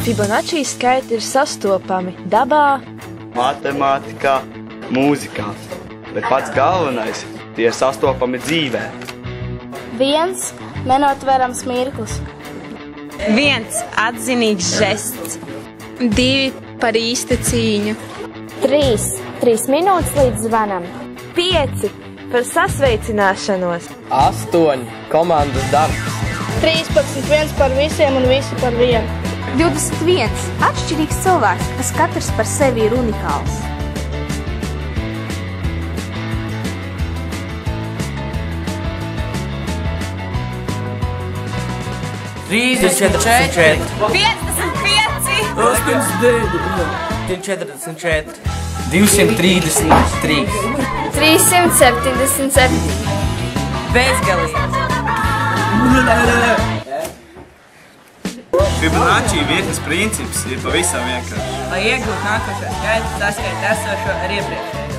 Fibonacci skaitļi ir sastopami dabā, matemātikā, mūzikā, bet pats galvenais tie ir sastopami dzīvē. 1 nenotverams mirklis. 1 atzinīgs žests. 2 par īsta cīņu. 3 minūtes līdz zvanam. 5 par sasveicināšanos, 8 komandas darbs. 13 viens par visiem un visi par vienu. 21 atšķirīgs cilvēks, kas katrs par sevi ir unikāls. 34, 55! 44, 233, 377. Bezgalis! Fibonacci virknes princips ir pavisam vienkārši. Lai iegūtu nākošo skaitu, saskaita esošo ar iepriekšējo.